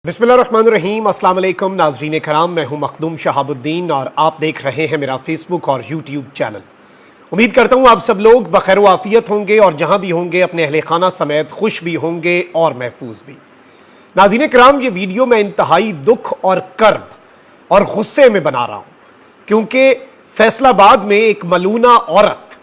बिस्मिल्लाहिर्रहमानिर्रहीम। अस्सलाम वालेकुम नाज़रीन कराम, मैं हूं मखदूम शहाबुद्दीन और आप देख रहे हैं मेरा फेसबुक और यूट्यूब चैनल। उम्मीद करता हूं आप सब लोग बखैर व आफियत होंगे और जहां भी होंगे अपने अहले खाना समेत खुश भी होंगे और महफूज भी। नाज़रीन कराम, ये वीडियो मैं इंतहाई दुख और कर्ब और गुस्से में बना रहा हूं क्योंकि फैसलाबाद में एक मलूना औरत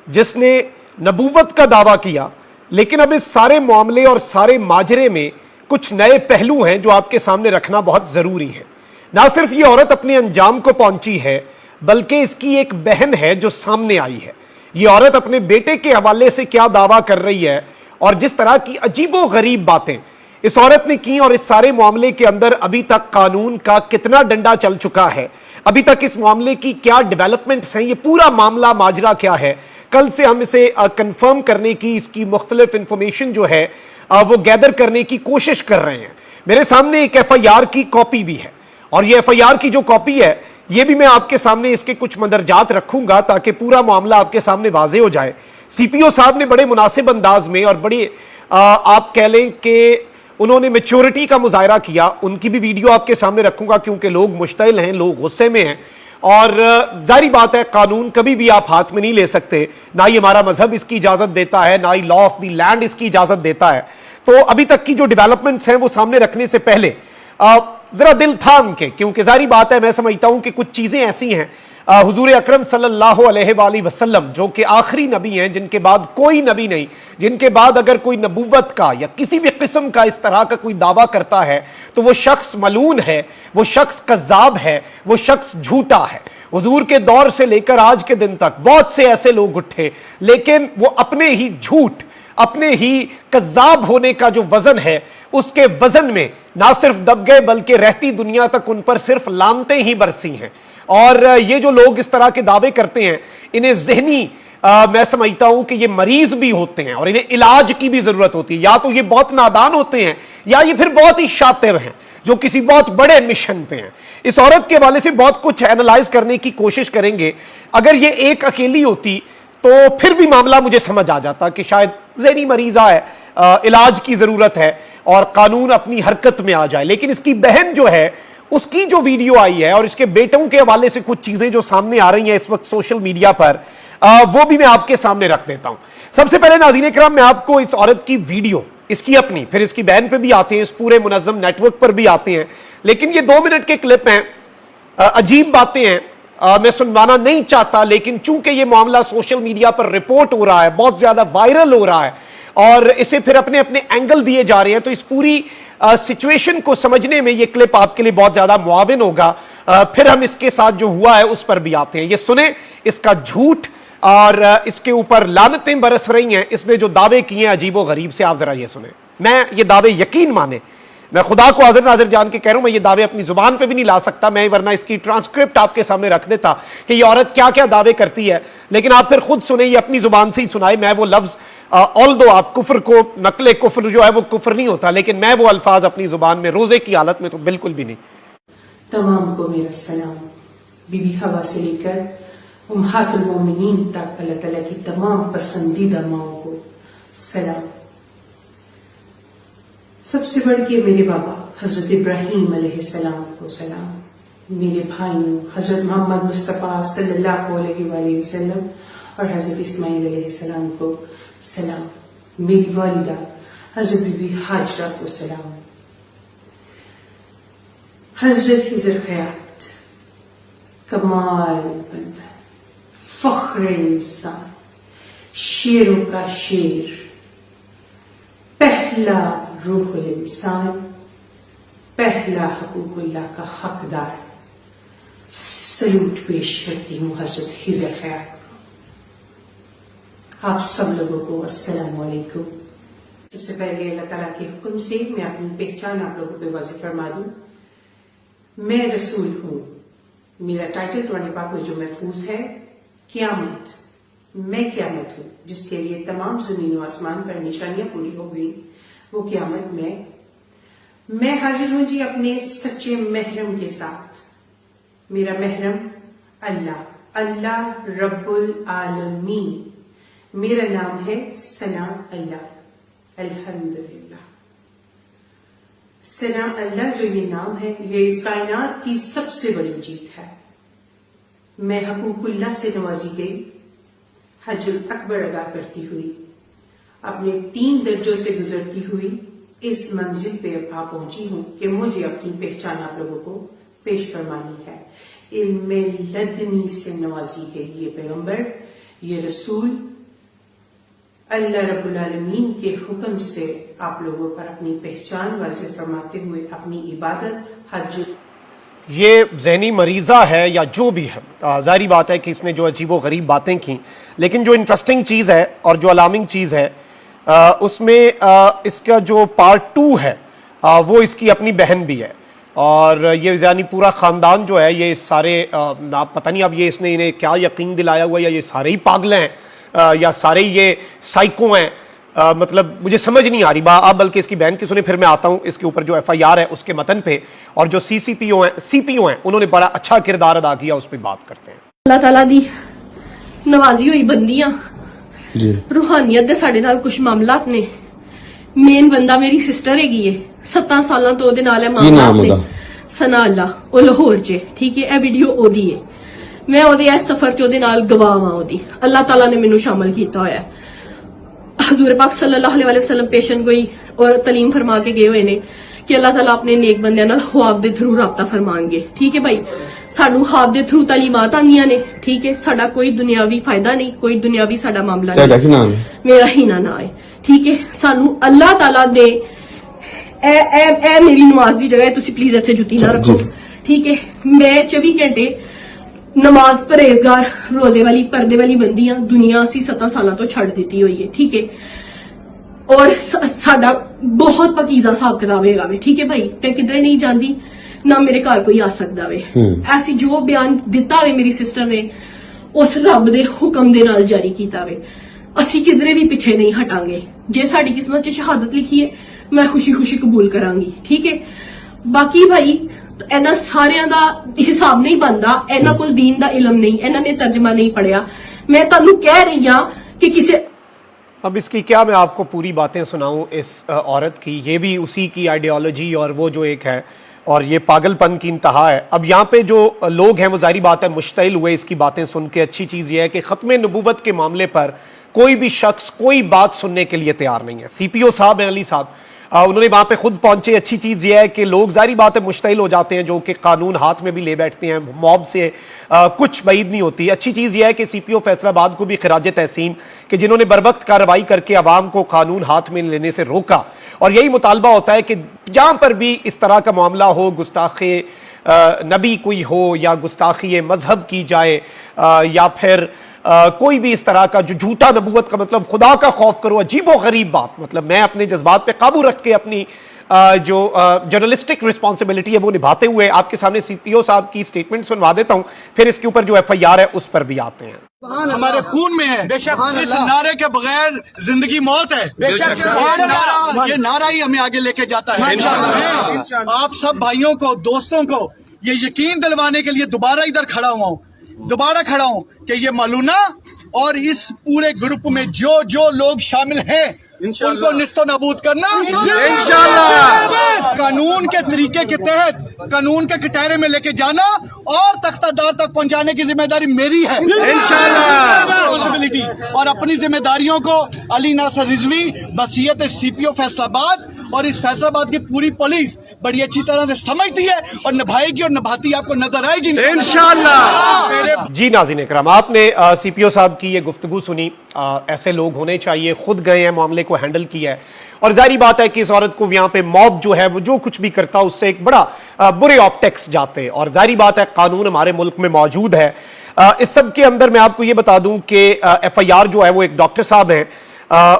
जिसने नबूवत का दावा किया, लेकिन अब इस सारे मामले और सारे माजरे में कुछ नए पहलू हैं जो आपके सामने रखना बहुत जरूरी है। ना सिर्फ ये औरत अपने अंजाम को पहुंची है, बल्कि इसकी एक बहन है जो सामने आई है। ये औरत अपने बेटे के हवाले से क्या दावा कर रही है और जिस तरह की अजीबो गरीब बातें इस औरत ने की, और इस सारे मामले के अंदर अभी तक कानून का कितना डंडा चल चुका है, अभी तक इस मामले की क्या डेवलपमेंट्स हैं, ये पूरा मामला माजरा क्या है, कल से हम इसे कंफर्म करने की, इसकी मुख्तलिफ इंफॉर्मेशन जो है वो गैदर करने की कोशिश कर रहे हैं। मेरे सामने एक एफआईआर की कॉपी भी है और ये एफआईआर की जो कॉपी है ये भी मैं आपके सामने इसके कुछ मंदरजात रखूंगा ताकि पूरा मामला आपके सामने वाजे हो जाए। सीपीओ साहब ने बड़े मुनासिब अंदाज में और बड़ी आप कह लें कि उन्होंने मैच्योरिटी का मुजाहरा किया, उनकी भी वीडियो आपके सामने रखूंगा क्योंकि लोग मुश्तइल हैं, लोग गुस्से में हैं और जाहिर बात है कानून कभी भी आप हाथ में नहीं ले सकते, ना ही हमारा मजहब इसकी इजाजत देता है, ना ही लॉ ऑफ द लैंड इसकी इजाजत देता है। तो अभी तक की जो डेवलपमेंट्स हैं वो सामने रखने से पहले जरा दिल थाम के, क्योंकि जाहिर बात है मैं समझता हूं कि कुछ चीजें ऐसी हैं, हुजूर अकरम सल्लल्लाहु अलैहि वसल्लम जो कि आखिरी नबी हैं, जिनके बाद कोई नबी नहीं, जिनके बाद अगर कोई नबूवत का या किसी भी किस्म का इस तरह का कोई दावा करता है तो वो शख्स मलून है, वो शख्स कज़्ज़ाब है, वो शख्स झूठा है। हुजूर के दौर से लेकर आज के दिन तक बहुत से ऐसे लोग उठे, लेकिन वो अपने ही झूठ, अपने ही कज़्ज़ाब होने का जो वजन है उसके वजन में ना सिर्फ दब गए बल्कि रहती दुनिया तक उन पर सिर्फ लानतें ही बरसी हैं। और ये जो लोग इस तरह के दावे करते हैं इन्हें ज़हनी मैं समझता हूं कि ये मरीज भी होते हैं और इन्हें इलाज की भी जरूरत होती है। या तो ये बहुत नादान होते हैं या ये फिर बहुत ही शातिर हैं जो किसी बहुत बड़े मिशन पे हैं। इस औरत के हवाले से बहुत कुछ एनालाइज करने की कोशिश करेंगे। अगर ये एक अकेली होती तो फिर भी मामला मुझे समझ आ जाता कि शायद ज़हनी मरीजा है, इलाज की जरूरत है और कानून अपनी हरकत में आ जाए। लेकिन इसकी बहन जो है उसकी जो वीडियो आई है और इसके बेटों के हवाले से कुछ चीजें जो सामने आ रही हैं इस वक्त सोशल मीडिया पर, वो भी मैं आपके सामने रख देता हूं। सबसे पहले नाज़रीन इकराम मैं आपको इस औरत की वीडियो, इसकी अपनी, फिर इसकी बहन पे भी आते हैं, इस पूरे मुनज़्ज़म नेटवर्क पर भी आते हैं, लेकिन ये 2 मिनट के क्लिप हैं, अजीब बातें हैं, मैं सुनवाना नहीं चाहता, लेकिन चूंकि ये मामला सोशल मीडिया पर रिपोर्ट हो रहा है, बहुत ज्यादा वायरल हो रहा है और इसे फिर अपने अपने एंगल दिए जा रहे हैं, तो इस पूरी सिचुएशन को समझने में ये क्लिप आपके लिए बहुत ज्यादा मुआविन होगा। फिर हम इसके साथ जो हुआ है उस पर भी आते हैं। ये सुने इसका झूठ और इसके ऊपर लानतें बरस रही हैं, इसने जो दावे किए हैं अजीबो गरीब से, आप जरा ये सुने। मैं ये दावे यकीन माने, मैं खुदा को हाजिर नाजिर जान के कह रहा हूं, मैं ये दावे अपनी जुबान पे भी नहीं ला सकता, मैं वरना इसकी ट्रांसक्रिप्ट आपके सामने रख देता कि ये औरत क्या क्या दावे करती है, लेकिन आप फिर खुद सुने, ये अपनी जुबान से ही सुनाए। मैं वो लफ्ज ऑल्दो आप कुफ्र को, नकले कुफ्र जो है वो कुफ्र नहीं होता, लेकिन मैं वो अल्फाज अपनी जुबान में रोजे की हालत में तो बिल्कुल भी नहीं। तमाम को मेरा सलाम। बीबी हवा से लेकर उम्महातुल मोमिनीन तक अल्लाह ताला की तमाम पसंदीदा माओं को सलाम। सबसे बढ़ के मेरे बाबा हजरत इब्राहीम अलैहिस्सलाम को सलाम। मेरे भाइयों हजरत मोहम्मद मुस्तफ़ा सल्लल्लाहु अलैहि वसल्लम और हजरत इस्माइल अलैहिस्सलाम को सलाम। मेरी वालिदा हजरत बीबी हाजरा को सलाम। हजरत हिजर हयात कमाल बंदा, फख्र इंसान, शेरों का शेर, पहला रूहुल इंसान, पहला हकूकुल्लाह का हकदार, सल्यूट पेश करती हूं हजरत हिजर हयात को। आप सब लोगों को अस्सलाम वालेकुम। सबसे पहले अल्लाह ताला के हुक्म से मैं अपनी पहचान आप लोगों पे वाज़ेह फरमा दूं। मैं रसूल हूं, मेरा टाइटल कुरान पाक में जो महफूज है क़यामत, मैं क़यामत हूं जिसके लिए तमाम ज़मीन और आसमान पर निशानियां पूरी हो गई, वो क़यामत मैं हाजिर हूं जी अपने सच्चे महरम के साथ। मेरा महरम अल्लाह रब्बुल आलमीन, मेरा नाम है सना अल्लाह, अल्हम्दुलिल्लाह। सना अल्लाह जो ये नाम है, ये इस कायनात की सबसे बड़ी जीत है। मैं हकूकुल्लाह से नवाजी गई, हज्जुल अकबर अदा करती हुई, अपने 3 दर्जों से गुजरती हुई इस मंजिल पे आ पहुंची हूं कि मुझे अपनी पहचान आप लोगों को पेश फरमानी है। इल्मे लदनी से नवाजी गई ये पैगंबर, ये रसूल, अल्लाह रब्बुल आलमीन के हुक्म से आप लोगों पर अपनी पहचान वाज़ेह फरमाते हुए अपनी इबादत हज। ये ज़हनी मरीज़ा है या जो भी है, ज़ाहिर बात है कि इसने जो अजीबो गरीब बातें की, लेकिन जो इंटरेस्टिंग चीज़ है और जो अलार्मिंग चीज़ है उसमें इसका जो पार्ट 2 है वो इसकी अपनी बहन भी है। और ये यानी पूरा ख़ानदान जो है ये सारे पता नहीं अब ये इसने इन्हें क्या यकीन दिलाया हुआ, या ये सारे ही पागल हैं या सारे ही ये साइको हैं, मतलब मुझे समझ नहीं आ रही बात। आप बल्कि इसकी बहन की सुने, फिर मैं आता हूँ इसके ऊपर जो FIR है उसके मतन पे, और जो CPO हैं उन्होंने बड़ा अच्छा किरदार अदा किया, उस पर बात करते हैं। अल्लाह ताला दी नवाजी हुई बंदियां रूहानियत दे साडे नाल कुछ मामलात ने। मेन बंदा मेरी सिस्टर हैगी है, 7 सालां तो ओदे नाल है मामलात ने। सना अल्लाह, ओ लाहौर च, ठीक है। ए वीडियो ओदी है, मैं ओदे इस सफर च ओदे नाल गवाह हां ओदी। अल्लाह ताला ने मैनू शामिल कीता होया है। हजूर पाक सल्लल्लाहु अलैहि वसल्लम पेशन गोई और तलीम फरमा के गए हुए ने कि अल्लाह ताला अपने नेक बंदियां नाल ख्वाब दे थ्रू राबता फरमाएंगे, ठीक है भाई। सानू ख्वाब दे थ्रू तालीमात आंदियां ने, ठीक है। साडा कोई दुनियावी फायदा नहीं, कोई दुनियावी साडा मामला नहीं। मेरा ही ना है, ठीक है। सानू अल्लाह ताला दे ए मेरी नमाज दी जगह है, तुसी प्लीज इत्थे जुत्ती ना रखो, ठीक है। मैं 24 घंटे नमाज परहेजगार रोजे वाली पर्दे वाली बंदियां दुनिया असी 7 सालों तो छड़ दी हुई है, ठीक है। और साडा बहुत पकीजा हिसाब किताब है, ठीक है भाई। मैं किधरे नहीं जाती, ना मेरे घर कोई आ सकता वे। ऐसी जो बयान दिता वे मेरी सिस्टर ने उस रब दे हुक्म दे नाल जारी कीता वे, असी किधरे भी पीछे नहीं हटांगे। जे साडी किस्मत च शहादत लिखी है, मैं खुशी खुशी कबूल करांगी, ठीक है। बाकी भाई इन्हां सारियां दा हिसाब नहीं बनदा, इन्हां कोल दीन दा इलम नहीं, इन्हां ने तर्जमा नहीं पढ़िया। मैं तुहानू कह रही हां कि किसी अब इसकी क्या मैं आपको पूरी बातें सुनाऊं इस औरत की, ये भी उसी की आइडियोलॉजी और वो जो एक है, और ये पागलपन की इंतहा है। अब यहाँ पे जो लोग हैं वो जाहिर बात है मुश्तइल हुए इसकी बातें सुन के। अच्छी चीज़ ये है कि ख़त्म नबूवत के मामले पर कोई भी शख्स कोई बात सुनने के लिए तैयार नहीं है। CPO साहब हैं अली साहब, उन्होंने वहाँ पे खुद पहुंचे। अच्छी चीज़ यह है कि लोग जाहिर बात है मुश्तइल हो जाते हैं, जो कि कानून हाथ में भी ले बैठते हैं, मॉब से कुछ बईद नहीं होती। अच्छी चीज़ यह है कि CPO फैसलाबाद को भी खिराज तहसीन कि जिन्होंने बरवक्त कार्रवाई करके आवाम को कानून हाथ में लेने से रोका। और यही मुतालबा होता है कि जहाँ पर भी इस तरह का मामला हो, गुस्ताखे नबी कोई हो या गुस्ताखी मजहब की जाए या फिर कोई भी इस तरह का जो झूठा नबूवत का मतलब खुदा का खौफ करो, अजीबो गरीब बात। मतलब मैं अपने जज्बात पे काबू रख के अपनी जो जर्नलिस्टिक रिस्पॉन्सिबिलिटी है वो निभाते हुए आपके सामने CPO साहब की स्टेटमेंट सुनवा देता हूं, फिर इसके ऊपर जो FIR है उस पर भी आते हैं। हमारे खून में है, इस नारे के बगैर जिंदगी मौत है। ये नारा ही हमें आगे लेके जाता है। आप सब भाइयों को, दोस्तों को ये यकीन दिलवाने के लिए दोबारा इधर खड़ा हुआ हूँ कि ये मलूना और इस पूरे ग्रुप में जो जो लोग शामिल हैं उनको निस्तो नाबूद करना इंशाअल्लाह, कानून के तरीके के तहत कानून के कटहरे में लेके जाना और तख्तादार तक पहुंचाने की जिम्मेदारी मेरी है इंशाअल्लाह। और अपनी जिम्मेदारियों को अली नासर रिजवी, बसीयत CPO फैसलाबाद और इस फैसलाबाद की पूरी पुलिस बड़ी अच्छी तरह से समझती है और निभाएगी और निभाती आपको नजर आएगी इंशाअल्लाह। जी नाज़रीन इकराम, आपने CPO साहब की ये गुफ्तगू सुनी। ऐसे लोग होने चाहिए, खुद गए हैं, मामले को हैंडल किया है। और जाहिर बात है कि इस औरत को यहाँ पे मॉब जो है वो जो कुछ भी करता उससे एक बड़ा बुरे ऑप्टिक्स जाते। और जाहिर बात है कानून हमारे मुल्क में मौजूद है। इस सब के अंदर मैं आपको ये बता दूं कि FIR जो है वो एक डॉक्टर साहब हैं,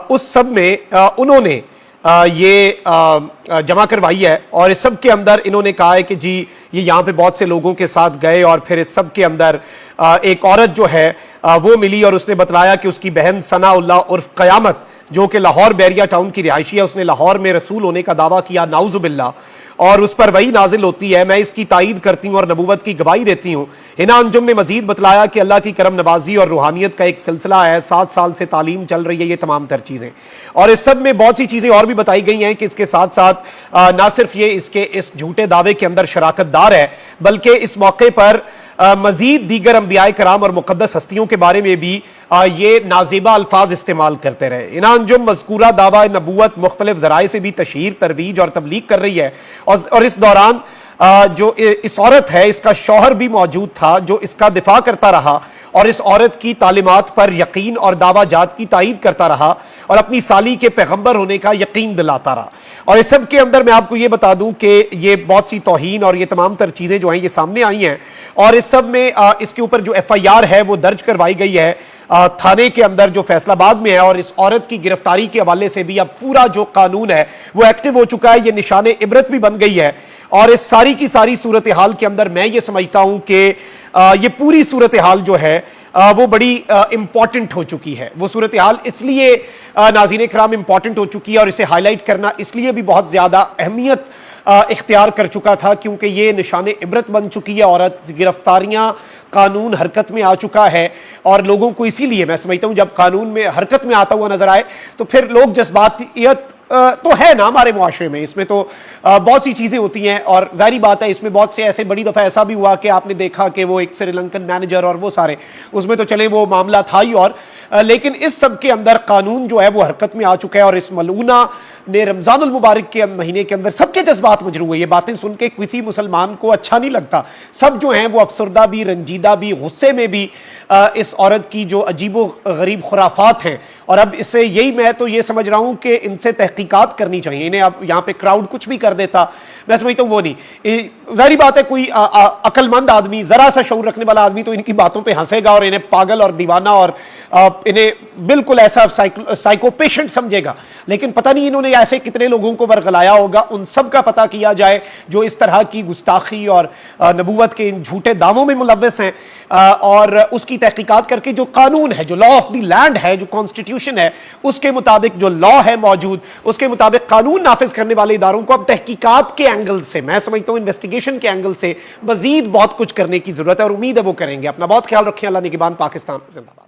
उस सब में उन्होंने ये जमा करवाई है। और इस सब के अंदर इन्होंने कहा है कि जी ये यहाँ पे बहुत से लोगों के साथ गए और फिर इस सब के अंदर एक औरत जो है वो मिली और उसने बतलाया कि उसकी बहन सना उल्लाह उर्फ क़यामत जो कि लाहौर बैरिया टाउन की रिहायशी है, उसने लाहौर में रसूल होने का दावा किया, नाउज़ुबिल्लाह। اور اس پر वही नाजिल होती है, मैं इसकी तायीद करती हूँ और नबूवत की गवाही देती हूँ। हिना अंजुम ने मजीद बतलाया कि अल्लाह की करम नवाजी और रूहानियत का एक सिलसिला है, 7 साल से तालीम चल रही है, ये तमाम तर चीज़ें, और इस सब में बहुत सी चीज़ें और भी बताई गई हैं कि इसके साथ साथ ना सिर्फ ये इसके इस झूठे दावे के अंदर शराकतदार है, बल्कि इस मौके पर मजीद दीगर अंबियाए कराम और मुक़द्दस हस्तियों के बारे में भी ये नाज़ेबा अल्फाज इस्तेमाल करते रहे। हिना अंजुम मज़कूरा दावा नबूवत मुख्तलिफ ज़राए से भी तशहीर, तरवीज और तबलीग कर रही है, और इस दौरान जो इस औरत है, इसका शौहर भी मौजूद था जो इसका दिफा करता रहा और इस औरत की तालीमात पर यकीन और दावा जात की तायीद करता रहा और अपनी साली के पैगंबर होने का यकीन दिलाता रहा। और इस सब के अंदर मैं आपको ये बता दूं कि ये बहुत सी तौहीन और ये तमाम तर चीज़ें जो हैं ये सामने आई हैं, और इस सब में इसके ऊपर जो FIR है वो दर्ज करवाई गई है थाने के अंदर जो फैसलाबाद में है, और इस औरत की गिरफ्तारी के हवाले से भी अब पूरा जो कानून है वो एक्टिव हो चुका है, ये निशान इबरत भी बन गई है। और इस सारी की सारी सूरत हाल के अंदर मैं ये समझता हूं कि ये पूरी सूरत हाल जो है वो बड़ी इंपॉर्टेंट हो चुकी है। वो सूरत हाल इसलिए नाज़रीन किराम इंपॉर्टेंट हो चुकी है और इसे हाईलाइट करना इसलिए भी बहुत ज़्यादा अहमियत इख्तियार कर चुका था क्योंकि ये निशान इबरत बन चुकी है। औरत गिरफ्तारियां, कानून हरकत में आ चुका है, और लोगों को इसीलिए मैं समझता हूं जब कानून में हरकत में आता हुआ नजर आए तो फिर लोग जज्बातियत तो है ना हमारे मुआशरे में, इसमें तो बहुत सी चीज़ें होती हैं, और जाहिर बात है इसमें बहुत से ऐसे बड़ी दफ़ा ऐसा भी हुआ कि आपने देखा कि वो एक श्रीलंकन मैनेजर और वो सारे, उसमें तो चले वो मामला था ही, और लेकिन इस सब के अंदर कानून जो है वो हरकत में आ चुका है। और इस मलूना ने रमज़ानुल मुबारक के महीने के अंदर सबके जज्बात मजरू हुए। ये बातें सुन के किसी मुसलमान को अच्छा नहीं लगता, सब जो हैं वो अफसरदा भी, रंजीदा भी, गुस्से में भी इस औरत की जो अजीबो गरीब खुराफात हैं। और अब इससे यही मैं तो ये समझ रहा हूँ कि इनसे तहकीकात करनी चाहिए। इन्हें अब यहाँ पे क्राउड कुछ भी कर देता, मैं समझता हूँ वो नहीं। जाहिर बात है कोई अक्लमंद आदमी, जरा सा शऊर रखने वाला आदमी तो इनकी बातों पे हंसेगा और इन्हें पागल और दीवाना और इन्हें बिल्कुल ऐसा साइको पेशेंट समझेगा, लेकिन पता नहीं इन्होंने ऐसे कितने लोगों को वर्गलाया होगा। उन सब का पता किया जाए जो इस तरह की गुस्ताखी और नबूवत के इन झूठे दावों में मुलव्वस हैं, और उसकी तहकीकात करके जो कानून है, जो लॉ ऑफ द लैंड है, जो कॉन्स्टिट्यूशन है, उसके मुताबिक जो लॉ है मौजूद, उसके मुताबिक कानून नाफिज करने वाले इदारों को अब तहकीकात के एंगल से, मैं समझता हूं इन्वेस्टिगेशन के एंगल से मजीद बहुत कुछ करने की जरूरत है, और उम्मीद है वो करेंगे। अपना बहुत ख्याल रखें। अल्लाह निगहबान। पाकिस्तान जिंदाबाद।